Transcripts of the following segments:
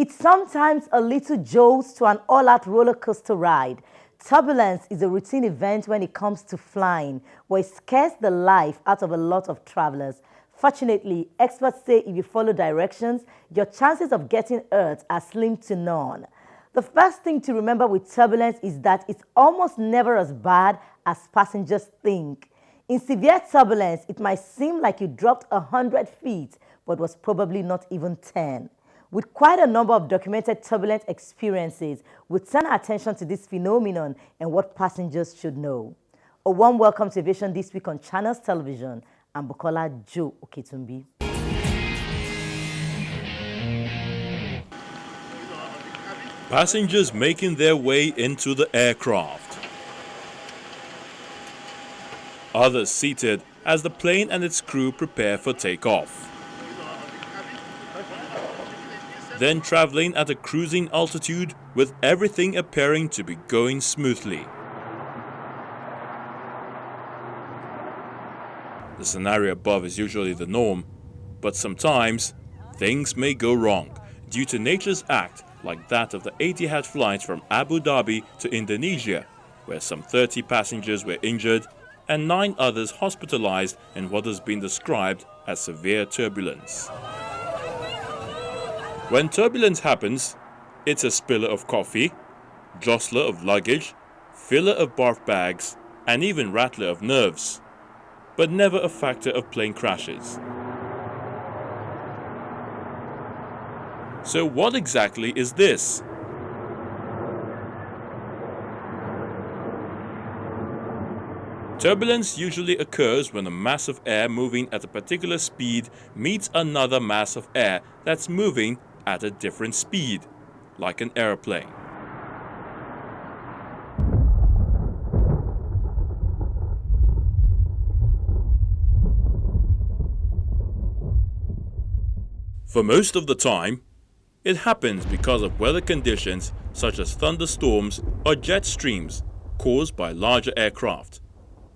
It's sometimes a little jolt to an all-out roller coaster ride. Turbulence is a routine event when it comes to flying, where it scares the life out of a lot of travelers. Fortunately, experts say if you follow directions, your chances of getting hurt are slim to none. The first thing to remember with turbulence is that it's almost never as bad as passengers think. In severe turbulence, it might seem like you dropped 100 feet, but was probably not even 10. With quite a number of documented turbulent experiences, we turn our attention to this phenomenon and what passengers should know. A warm welcome to Aviation this week on Channels Television. I'm Bukola Joe Oketumbi. Passengers making their way into the aircraft. Others seated as the plane and its crew prepare for takeoff. Then traveling at a cruising altitude with everything appearing to be going smoothly. The scenario above is usually the norm, but sometimes things may go wrong due to nature's act, like that of the Etihad flight from Abu Dhabi to Indonesia, where some 30 passengers were injured and 9 others hospitalized in what has been described as severe turbulence. When turbulence happens, it's a spiller of coffee, jostler of luggage, filler of barf bags, and even rattler of nerves, but never a factor of plane crashes. So what exactly is this? Turbulence usually occurs when a mass of air moving at a particular speed meets another mass of air that's moving at a different speed, like an airplane. For most of the time, it happens because of weather conditions such as thunderstorms or jet streams caused by larger aircraft.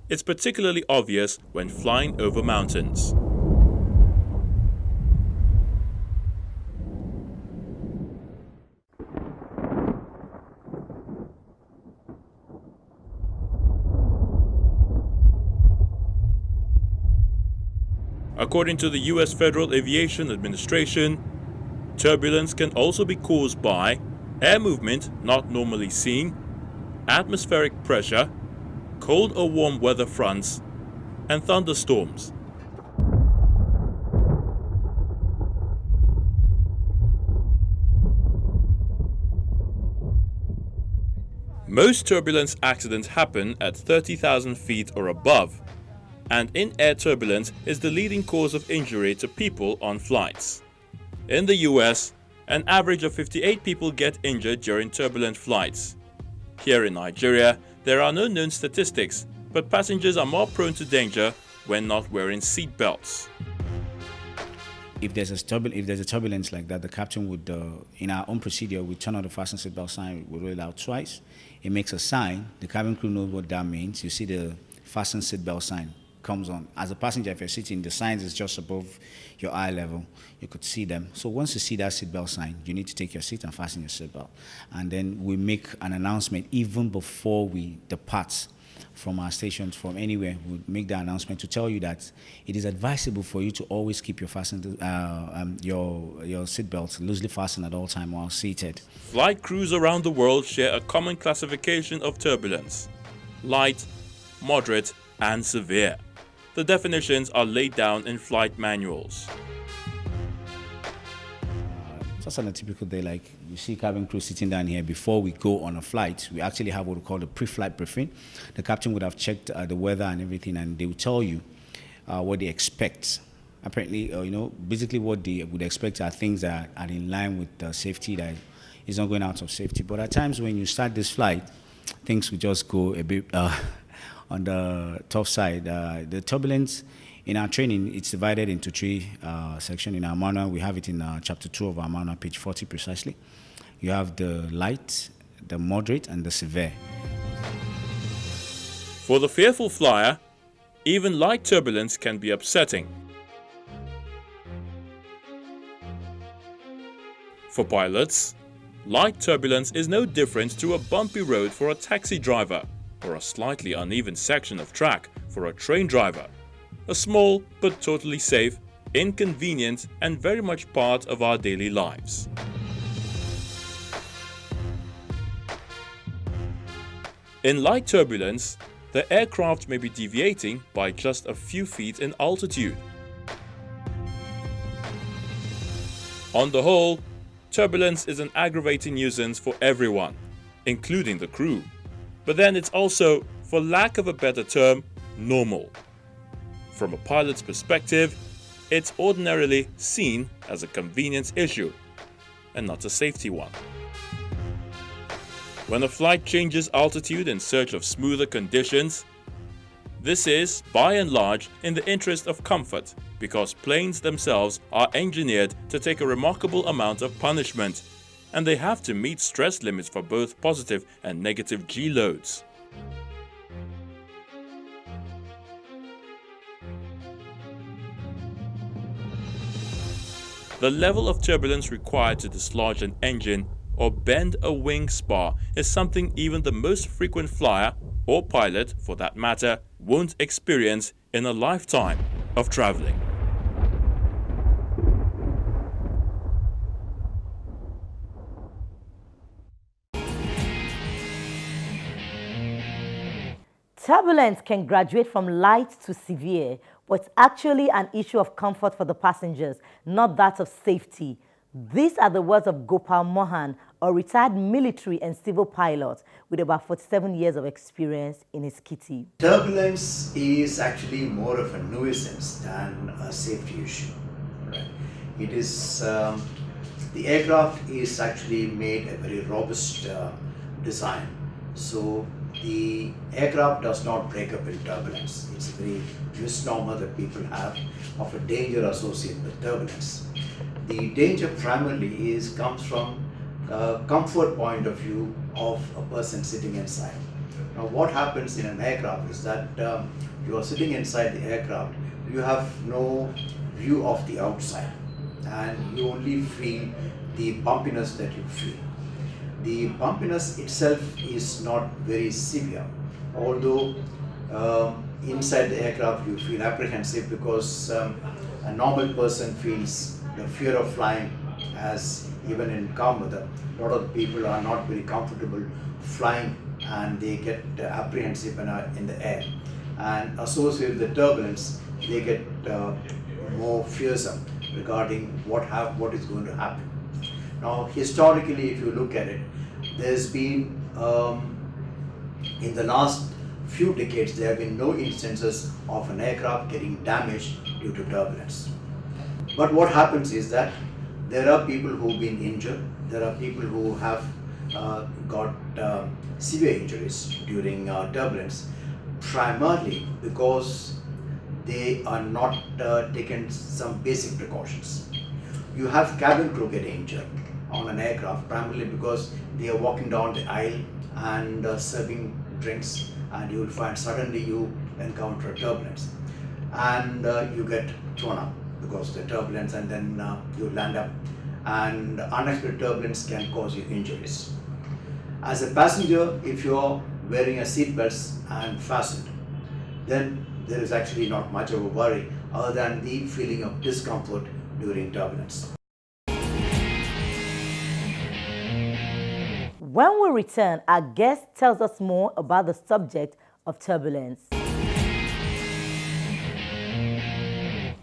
It's particularly obvious when flying over mountains. According to the U.S. Federal Aviation Administration, turbulence can also be caused by air movement not normally seen, atmospheric pressure, cold or warm weather fronts, and thunderstorms. Most turbulence accidents happen at 30,000 feet or above, and in-air turbulence is the leading cause of injury to people on flights. In the US, an average of 58 people get injured during turbulent flights. Here in Nigeria, there are no known statistics, but passengers are more prone to danger when not wearing seat belts. If there's a turbulence like that, the captain would, in our own procedure, we turn on the fasten seatbelt sign, we roll it out twice. It makes a sign. The cabin crew knows what that means. You see the fasten seatbelt sign comes on. As a passenger, if you're sitting, the sign is just above your eye level. You could see them. So once you see that seatbelt sign, you need to take your seat and fasten your seatbelt. And then we make an announcement even before we depart from our stations, from anywhere. We make the announcement to tell you that it is advisable for you to always keep your your seatbelt loosely fastened at all times while seated. Flight crews around the world share a common classification of turbulence: light, moderate, and severe. The definitions are laid down in flight manuals. Just on a typical day, like you see cabin crew sitting down here, before we go on a flight, we actually have what we call the pre-flight briefing. The captain would have checked the weather and everything, and they will tell you what they expect. Apparently, basically what they would expect are things that are in line with safety, that is not going out of safety. But at times when you start this flight, things will just go a bit on the tough side. The turbulence in our training, it's divided into 3 sections. In our manual, we have it in chapter 2 of our manual, page 40 precisely. You have the light, the moderate, and the severe. For the fearful flyer, even light turbulence can be upsetting. For pilots, light turbulence is no different to a bumpy road for a taxi driver or a slightly uneven section of track for a train driver. A small but totally safe, inconvenient and very much part of our daily lives. In light turbulence, the aircraft may be deviating by just a few feet in altitude. On the whole, turbulence is an aggravating nuisance for everyone, including the crew. But then it's also, for lack of a better term, normal. From a pilot's perspective, it's ordinarily seen as a convenience issue and not a safety one. When a flight changes altitude in search of smoother conditions, this is, by and large, in the interest of comfort, because planes themselves are engineered to take a remarkable amount of punishment, and they have to meet stress limits for both positive and negative G loads. The level of turbulence required to dislodge an engine or bend a wing spar is something even the most frequent flyer, or pilot for that matter, won't experience in a lifetime of traveling. Turbulence can graduate from light to severe, but it's actually an issue of comfort for the passengers, not that of safety. These are the words of Gopal Mohan, a retired military and civil pilot with about 47 years of experience in his kitty. Turbulence is actually more of a nuisance than a safety issue. Right? It is the aircraft is actually made a very robust design, so the aircraft does not break up in turbulence. It's a very misnomer that people have of a danger associated with turbulence. The danger primarily comes from a comfort point of view of a person sitting inside. Now what happens in an aircraft is that you are sitting inside the aircraft, you have no view of the outside and you only feel the bumpiness that you feel. The bumpiness itself is not very severe, although inside the aircraft you feel apprehensive because a normal person feels the fear of flying, as even in calm weather. A lot of people are not very comfortable flying and they get apprehensive in the air. And associated with the turbulence, they get more fearsome regarding what is going to happen. Now, historically, if you look at it, there's been, in the last few decades, there have been no instances of an aircraft getting damaged due to turbulence. But what happens is that there are people who've been injured, there are people who have got severe injuries during turbulence, primarily because they are not taken some basic precautions. You have cabin crew get injured on an aircraft primarily because they are walking down the aisle and serving drinks, and you will find suddenly you encounter turbulence and you get thrown up because of the turbulence, and then you land up, and unexpected turbulence can cause you injuries. As a passenger, if you're wearing a seat belt and fastened, then there is actually not much of a worry other than the feeling of discomfort during turbulence. When we return, our guest tells us more about the subject of turbulence.